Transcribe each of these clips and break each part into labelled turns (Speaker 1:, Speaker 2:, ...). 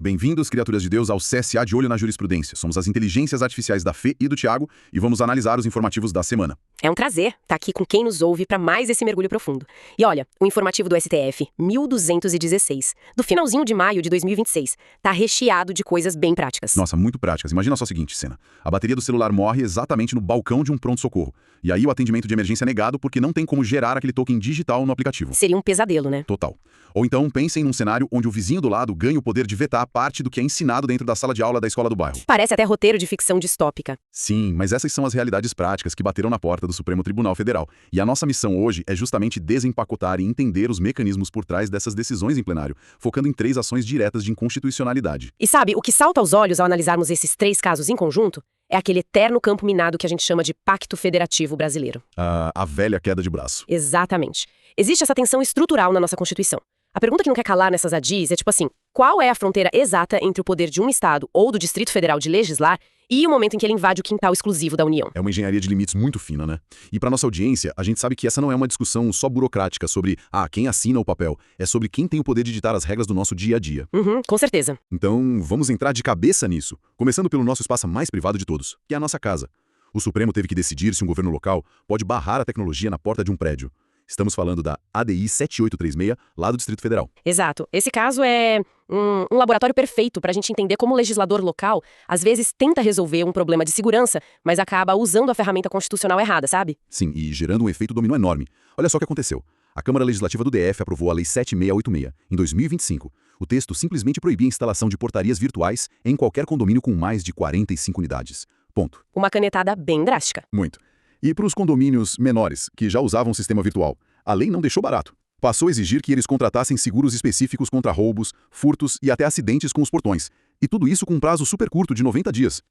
Speaker 1: Bem-vindos, criaturas de Deus, ao CSA de Olho na Jurisprudência. Somos as inteligências artificiais da Fê e do Tiago e vamos analisar os informativos da semana.
Speaker 2: É um prazer estar aqui com quem nos ouve para mais esse mergulho profundo. E olha, o informativo do STF, 1216, do finalzinho de maio de 2026, tá recheado de coisas bem práticas.
Speaker 1: Nossa, muito práticas. Imagina só a seguinte cena. A bateria do celular morre exatamente no balcão de um pronto-socorro. E aí o atendimento de emergência é negado porque não tem como gerar aquele token digital no aplicativo.
Speaker 2: Seria um pesadelo, né?
Speaker 1: Total. Ou então pensem num cenário onde o vizinho do lado ganha o poder de vetar parte do que é ensinado dentro da sala de aula da escola do bairro.
Speaker 2: Parece até roteiro de ficção distópica.
Speaker 1: Sim, mas essas são as realidades práticas que bateram na porta do Supremo Tribunal Federal. E a nossa missão hoje é justamente desempacotar e entender os mecanismos por trás dessas decisões em plenário, focando em 3 ações diretas de inconstitucionalidade.
Speaker 2: E sabe, o que salta aos olhos ao analisarmos esses 3 casos em conjunto é aquele eterno campo minado que a gente chama de Pacto Federativo Brasileiro.
Speaker 1: A velha queda de braço.
Speaker 2: Exatamente. Existe essa tensão estrutural na nossa Constituição. A pergunta que não quer calar nessas ADIs é tipo assim, qual é a fronteira exata entre o poder de um Estado ou do Distrito Federal de legislar e o momento em que ele invade o quintal exclusivo da União?
Speaker 1: É uma engenharia de limites muito fina, né? E para nossa audiência, a gente sabe que essa não é uma discussão só burocrática sobre, quem assina o papel. É sobre quem tem o poder de ditar as regras do nosso dia a dia.
Speaker 2: Com certeza.
Speaker 1: Então, vamos entrar de cabeça nisso, começando pelo nosso espaço mais privado de todos, que é a nossa casa. O Supremo teve que decidir se um governo local pode barrar a tecnologia na porta de um prédio. Estamos falando da ADI 7836, lá do Distrito Federal.
Speaker 2: Exato. Esse caso é um laboratório perfeito para a gente entender como o legislador local, às vezes, tenta resolver um problema de segurança, mas acaba usando a ferramenta constitucional errada, sabe?
Speaker 1: Sim, e gerando um efeito dominó enorme. Olha só o que aconteceu. A Câmara Legislativa do DF aprovou a Lei 7686, em 2025. O texto simplesmente proibia a instalação de portarias virtuais em qualquer condomínio com mais de 45 unidades. Ponto.
Speaker 2: Uma canetada bem drástica.
Speaker 1: Muito. E para os condomínios menores, que já usavam o sistema virtual, a lei não deixou barato. Passou a exigir que eles contratassem seguros específicos contra roubos, furtos e até acidentes com os portões. E tudo isso com um prazo super curto de 90 dias.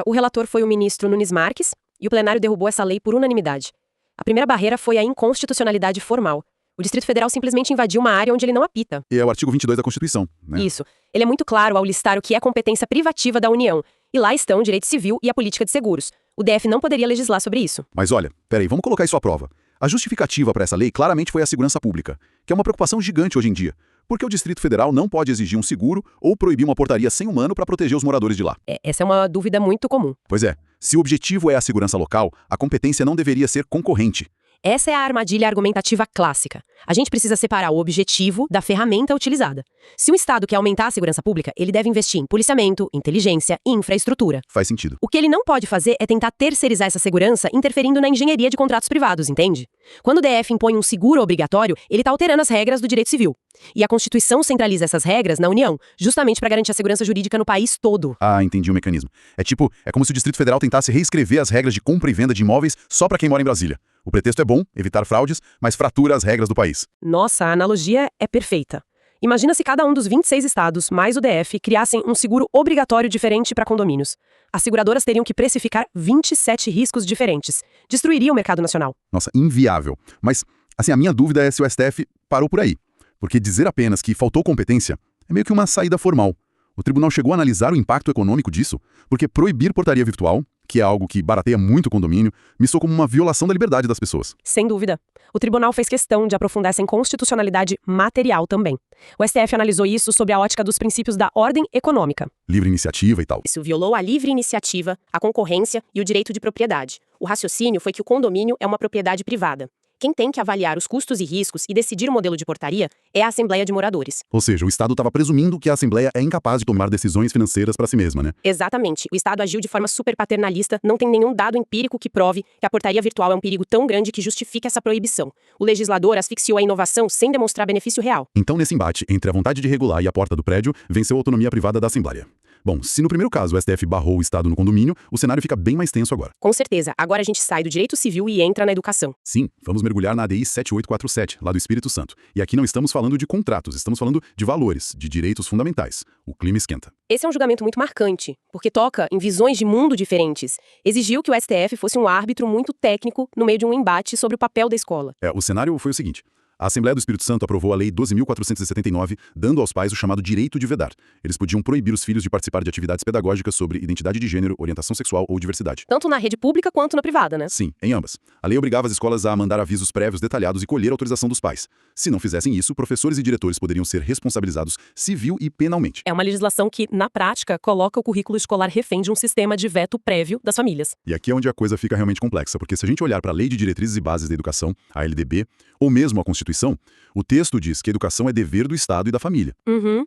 Speaker 2: O relator foi o ministro Nunes Marques e o plenário derrubou essa lei por unanimidade. A primeira barreira foi a inconstitucionalidade formal. O Distrito Federal simplesmente invadiu uma área onde ele não apita.
Speaker 1: E é o artigo 22 da Constituição, né?
Speaker 2: Isso. Ele é muito claro ao listar o que é competência privativa da União. E lá estão o direito civil e a política de seguros. O DF não poderia legislar sobre isso.
Speaker 1: Mas olha, peraí, vamos colocar isso à prova. A justificativa para essa lei claramente foi a segurança pública, que é uma preocupação gigante hoje em dia. Porque o Distrito Federal não pode exigir um seguro ou proibir uma portaria sem humano para proteger os moradores de lá.
Speaker 2: Essa é uma dúvida muito comum.
Speaker 1: Pois é, se o objetivo é a segurança local, a competência não deveria ser concorrente.
Speaker 2: Essa é a armadilha argumentativa clássica. A gente precisa separar o objetivo da ferramenta utilizada. Se o Estado quer aumentar a segurança pública, ele deve investir em policiamento, inteligência e infraestrutura.
Speaker 1: Faz sentido.
Speaker 2: O que ele não pode fazer é tentar terceirizar essa segurança interferindo na engenharia de contratos privados, entende? Quando o DF impõe um seguro obrigatório, ele está alterando as regras do direito civil. E a Constituição centraliza essas regras na União, justamente para garantir a segurança jurídica no país todo.
Speaker 1: Entendi o mecanismo. É como se o Distrito Federal tentasse reescrever as regras de compra e venda de imóveis só para quem mora em Brasília. O pretexto é bom, evitar fraudes, mas fratura as regras do país.
Speaker 2: Nossa, a analogia é perfeita. Imagina se cada um dos 26 estados, mais o DF, criassem um seguro obrigatório diferente para condomínios. As seguradoras teriam que precificar 27 riscos diferentes. Destruiria o mercado nacional.
Speaker 1: Nossa, inviável. Mas, a minha dúvida é se o STF parou por aí. Porque dizer apenas que faltou competência é meio que uma saída formal. O tribunal chegou a analisar o impacto econômico disso, porque proibir portaria virtual, que é algo que barateia muito o condomínio, me soa como uma violação da liberdade das pessoas.
Speaker 2: Sem dúvida. O tribunal fez questão de aprofundar essa inconstitucionalidade material também. O STF analisou isso sob a ótica dos princípios da ordem econômica.
Speaker 1: Livre iniciativa e tal.
Speaker 2: Isso violou a livre iniciativa, a concorrência e o direito de propriedade. O raciocínio foi que o condomínio é uma propriedade privada. Quem tem que avaliar os custos e riscos e decidir o modelo de portaria é a Assembleia de Moradores.
Speaker 1: Ou seja, o Estado estava presumindo que a Assembleia é incapaz de tomar decisões financeiras para si mesma, né?
Speaker 2: Exatamente. O Estado agiu de forma super paternalista, não tem nenhum dado empírico que prove que a portaria virtual é um perigo tão grande que justifique essa proibição. O legislador asfixiou a inovação sem demonstrar benefício real.
Speaker 1: Então, nesse embate entre a vontade de regular e a porta do prédio, venceu a autonomia privada da Assembleia. Bom, se no primeiro caso o STF barrou o Estado no condomínio, o cenário fica bem mais tenso agora.
Speaker 2: Com certeza. Agora a gente sai do direito civil e entra na educação.
Speaker 1: Sim, vamos mergulhar na ADI 7847, lá do Espírito Santo. E aqui não estamos falando de contratos, estamos falando de valores, de direitos fundamentais. O clima esquenta.
Speaker 2: Esse é um julgamento muito marcante, porque toca em visões de mundo diferentes. Exigiu que o STF fosse um árbitro muito técnico no meio de um embate sobre o papel da escola.
Speaker 1: O cenário foi o seguinte. A Assembleia do Espírito Santo aprovou a Lei 12.479, dando aos pais o chamado direito de vedar. Eles podiam proibir os filhos de participar de atividades pedagógicas sobre identidade de gênero, orientação sexual ou diversidade.
Speaker 2: Tanto na rede pública quanto na privada, né?
Speaker 1: Sim, em ambas. A lei obrigava as escolas a mandar avisos prévios detalhados e colher a autorização dos pais. Se não fizessem isso, professores e diretores poderiam ser responsabilizados civil e penalmente.
Speaker 2: É uma legislação que, na prática, coloca o currículo escolar refém de um sistema de veto prévio das famílias.
Speaker 1: E aqui é onde a coisa fica realmente complexa, porque se a gente olhar para a Lei de Diretrizes e Bases da Educação, a LDB, ou mesmo a Constituição, o texto diz que a educação é dever do Estado e da família.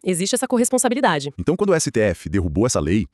Speaker 2: Existe essa corresponsabilidade.
Speaker 1: Então, quando o STF derrubou essa lei,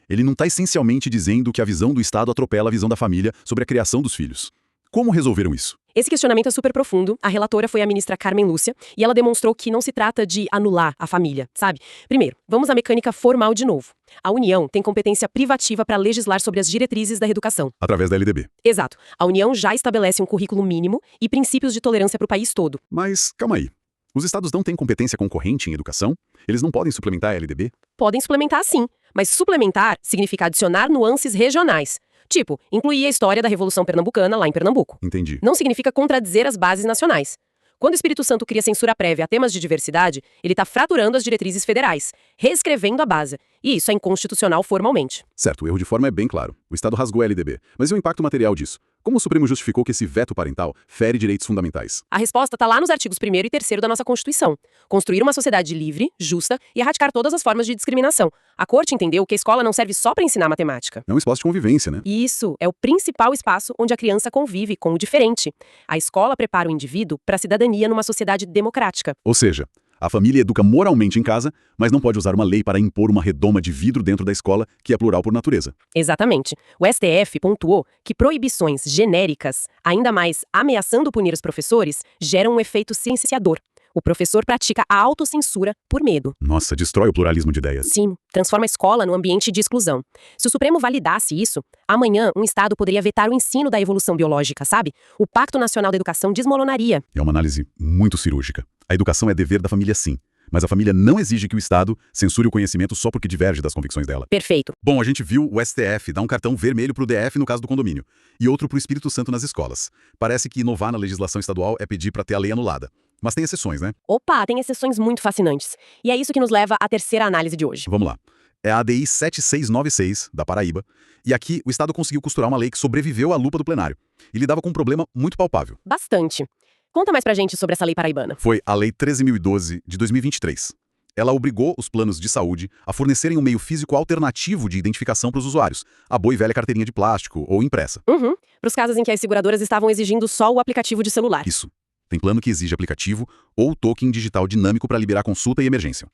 Speaker 1: ele não está essencialmente dizendo que a visão do Estado atropela a visão da família sobre a criação dos filhos. Como resolveram isso?
Speaker 2: Esse questionamento é super profundo. A relatora foi a ministra Carmen Lúcia e ela demonstrou que não se trata de anular a família, sabe? Primeiro, vamos à mecânica formal de novo. A União tem competência privativa para legislar sobre as diretrizes da reeducação.
Speaker 1: Através da LDB.
Speaker 2: Exato. A União já estabelece um currículo mínimo e princípios de tolerância para o país todo.
Speaker 1: Mas, calma aí. Os estados não têm competência concorrente em educação? Eles não podem suplementar a LDB?
Speaker 2: Podem suplementar sim, mas suplementar significa adicionar nuances regionais. Tipo, incluir a história da Revolução Pernambucana lá em Pernambuco.
Speaker 1: Entendi.
Speaker 2: Não significa contradizer as bases nacionais. Quando o Espírito Santo cria censura prévia a temas de diversidade, ele está fraturando as diretrizes federais, reescrevendo a base. E isso é inconstitucional formalmente.
Speaker 1: Certo, o erro de forma é bem claro. O Estado rasgou a LDB. Mas e o impacto material disso? Como o Supremo justificou que esse veto parental fere direitos fundamentais?
Speaker 2: A resposta está lá nos artigos 1º e 3º da nossa Constituição. Construir uma sociedade livre, justa e erradicar todas as formas de discriminação. A Corte entendeu que a escola não serve só para ensinar matemática.
Speaker 1: É um espaço de convivência, né?
Speaker 2: Isso é o principal espaço onde a criança convive com o diferente. A escola prepara o indivíduo para a cidadania numa sociedade democrática.
Speaker 1: Ou seja, a família educa moralmente em casa, mas não pode usar uma lei para impor uma redoma de vidro dentro da escola, que é plural por natureza.
Speaker 2: Exatamente. O STF pontuou que proibições genéricas, ainda mais ameaçando punir os professores, geram um efeito silenciador. O professor pratica a autocensura por medo.
Speaker 1: Nossa, destrói o pluralismo de ideias.
Speaker 2: Sim, transforma a escola num ambiente de exclusão. Se o Supremo validasse isso, amanhã um Estado poderia vetar o ensino da evolução biológica, sabe? O Pacto Nacional da Educação desmoronaria.
Speaker 1: É uma análise muito cirúrgica. A educação é dever da família, sim. Mas a família não exige que o Estado censure o conhecimento só porque diverge das convicções dela.
Speaker 2: Perfeito.
Speaker 1: Bom, a gente viu o STF dar um cartão vermelho pro DF no caso do condomínio e outro pro Espírito Santo nas escolas. Parece que inovar na legislação estadual é pedir para ter a lei anulada. Mas tem exceções, né?
Speaker 2: Opa, tem exceções muito fascinantes. E é isso que nos leva à terceira análise de hoje.
Speaker 1: Vamos lá. É a ADI 7696, da Paraíba, e aqui o Estado conseguiu costurar uma lei que sobreviveu à lupa do plenário e lidava com um problema muito palpável.
Speaker 2: Bastante. Conta mais pra gente sobre essa lei paraibana.
Speaker 1: Foi a Lei 13.012, de 2023. Ela obrigou os planos de saúde a fornecerem um meio físico alternativo de identificação para os usuários, a boa e velha carteirinha de plástico ou impressa.
Speaker 2: Para os casos em que as seguradoras estavam exigindo só o aplicativo de celular.
Speaker 1: Isso. Tem plano que exige aplicativo ou token digital dinâmico para liberar consulta e emergência.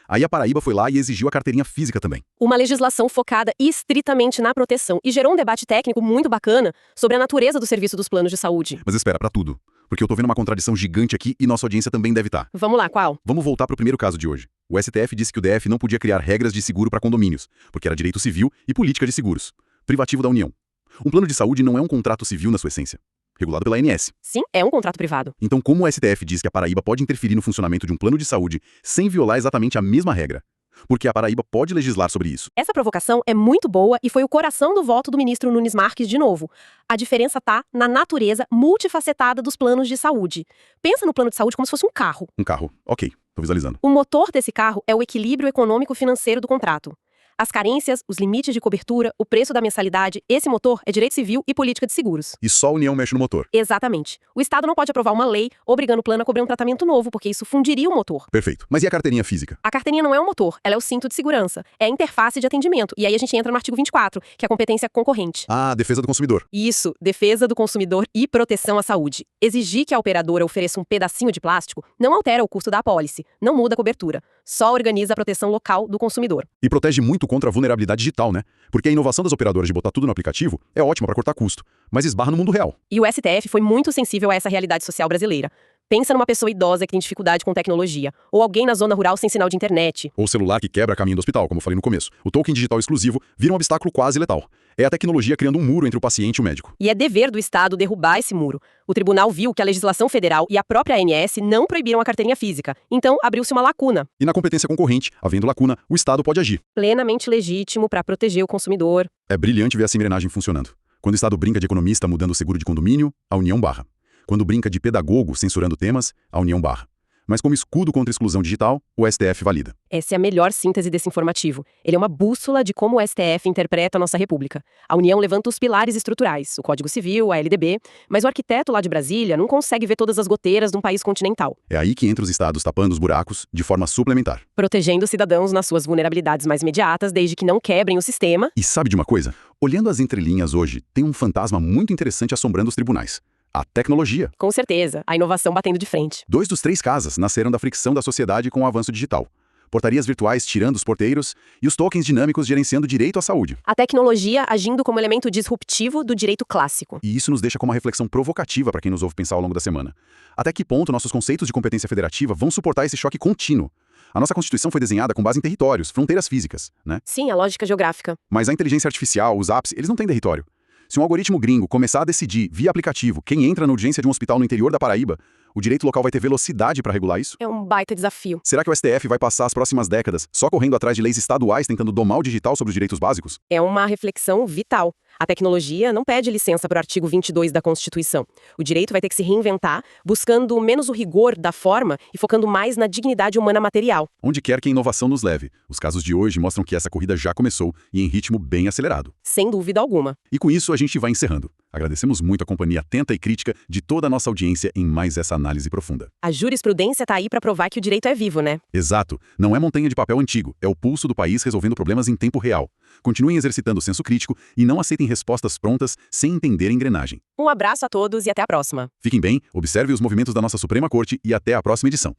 Speaker 1: Aí a Paraíba foi lá e exigiu a carteirinha física também.
Speaker 2: Uma legislação focada estritamente na proteção e gerou um debate técnico muito bacana sobre a natureza do serviço dos planos de saúde.
Speaker 1: Mas espera, para tudo. Porque eu tô vendo uma contradição gigante aqui e nossa audiência também deve estar.
Speaker 2: Vamos lá, qual?
Speaker 1: Vamos voltar para o primeiro caso de hoje. O STF disse que o DF não podia criar regras de seguro para condomínios, porque era direito civil e política de seguros, privativo da União. Um plano de saúde não é um contrato civil na sua essência, regulado pela ANS.
Speaker 2: Sim, é um contrato privado.
Speaker 1: Então, como o STF diz que a Paraíba pode interferir no funcionamento de um plano de saúde sem violar exatamente a mesma regra? Porque a Paraíba pode legislar sobre isso.
Speaker 2: Essa provocação é muito boa e foi o coração do voto do ministro Nunes Marques de novo. A diferença tá na natureza multifacetada dos planos de saúde. Pensa no plano de saúde como se fosse um carro.
Speaker 1: Um carro. Ok, tô visualizando.
Speaker 2: O motor desse carro é o equilíbrio econômico-financeiro do contrato. As carências, os limites de cobertura, o preço da mensalidade, esse motor é direito civil e política de seguros.
Speaker 1: E só a União mexe no motor.
Speaker 2: Exatamente. O Estado não pode aprovar uma lei obrigando o plano a cobrir um tratamento novo, porque isso fundiria o motor.
Speaker 1: Perfeito. Mas e a carteirinha física?
Speaker 2: A carteirinha não é um motor, ela é o cinto de segurança. É a interface de atendimento. E aí a gente entra no artigo 24, que é a competência concorrente.
Speaker 1: Ah, defesa do consumidor.
Speaker 2: Isso, defesa do consumidor e proteção à saúde. Exigir que a operadora ofereça um pedacinho de plástico não altera o custo da apólice, não muda a cobertura, só organiza a proteção local do consumidor.
Speaker 1: E protege muito contra a vulnerabilidade digital, né? Porque a inovação das operadoras de botar tudo no aplicativo é ótima para cortar custo, mas esbarra no mundo real.
Speaker 2: E o STF foi muito sensível a essa realidade social brasileira. Pensa numa pessoa idosa que tem dificuldade com tecnologia, ou alguém na zona rural sem sinal de internet.
Speaker 1: Ou celular que quebra a caminho do hospital, como eu falei no começo. O token digital exclusivo vira um obstáculo quase letal. É a tecnologia criando um muro entre o paciente e o médico.
Speaker 2: E é dever do Estado derrubar esse muro. O tribunal viu que a legislação federal e a própria ANS não proibiram a carteirinha física. Então, abriu-se uma lacuna.
Speaker 1: E na competência concorrente, havendo lacuna, o Estado pode agir.
Speaker 2: Plenamente legítimo para proteger o consumidor.
Speaker 1: É brilhante ver essa engrenagem funcionando. Quando o Estado brinca de economista mudando o seguro de condomínio, a União barra. Quando brinca de pedagogo censurando temas, a União barra. Mas como escudo contra a exclusão digital, o STF valida.
Speaker 2: Essa é a melhor síntese desse informativo. Ele é uma bússola de como o STF interpreta a nossa República. A União levanta os pilares estruturais, o Código Civil, a LDB, mas o arquiteto lá de Brasília não consegue ver todas as goteiras de um país continental.
Speaker 1: É aí que entra os estados tapando os buracos de forma suplementar.
Speaker 2: Protegendo os cidadãos nas suas vulnerabilidades mais imediatas, desde que não quebrem o sistema.
Speaker 1: E sabe de uma coisa? Olhando as entrelinhas hoje, tem um fantasma muito interessante assombrando os tribunais. A tecnologia.
Speaker 2: Com certeza, a inovação batendo de frente.
Speaker 1: 2 dos 3 casos nasceram da fricção da sociedade com o avanço digital. Portarias virtuais tirando os porteiros e os tokens dinâmicos gerenciando o direito à saúde.
Speaker 2: A tecnologia agindo como elemento disruptivo do direito clássico.
Speaker 1: E isso nos deixa com uma reflexão provocativa para quem nos ouve pensar ao longo da semana. Até que ponto nossos conceitos de competência federativa vão suportar esse choque contínuo? A nossa Constituição foi desenhada com base em territórios, fronteiras físicas, né?
Speaker 2: Sim, a lógica geográfica.
Speaker 1: Mas a inteligência artificial, os apps, eles não têm território. Se um algoritmo gringo começar a decidir, via aplicativo, quem entra na urgência de um hospital no interior da Paraíba, o direito local vai ter velocidade para regular isso?
Speaker 2: É um baita desafio.
Speaker 1: Será que o STF vai passar as próximas décadas só correndo atrás de leis estaduais tentando domar o digital sobre os direitos básicos?
Speaker 2: É uma reflexão vital. A tecnologia não pede licença para o artigo 22 da Constituição. O direito vai ter que se reinventar, buscando menos o rigor da forma e focando mais na dignidade humana material.
Speaker 1: Onde quer que a inovação nos leve, os casos de hoje mostram que essa corrida já começou e em ritmo bem acelerado.
Speaker 2: Sem dúvida alguma.
Speaker 1: E com isso a gente vai encerrando. Agradecemos muito a companhia atenta e crítica de toda a nossa audiência em mais essa análise profunda.
Speaker 2: A jurisprudência tá aí para provar que o direito é vivo, né?
Speaker 1: Exato. Não é montanha de papel antigo, é o pulso do país resolvendo problemas em tempo real. Continuem exercitando o senso crítico e não aceitem respostas prontas sem entender a engrenagem.
Speaker 2: Um abraço a todos e até a próxima.
Speaker 1: Fiquem bem, observem os movimentos da nossa Suprema Corte e até a próxima edição.